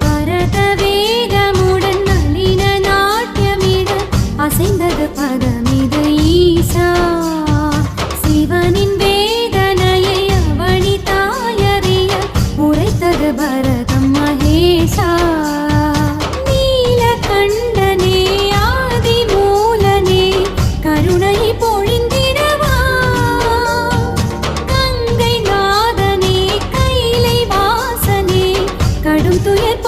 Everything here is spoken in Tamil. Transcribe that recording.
பரத வேகமுடன் நளின நாட்டியமிட அசைந்தது பதமிது ஈசா. சிவனின் வேதனையை அவனி தாயறிய உரைத்தது பரதம் மகேஷா. நீலகண்டனே ஆதி மூலனே கருணை பொழிந்திடவா. கங்கை நாதனே கைலை வாசனே கடும் துயர்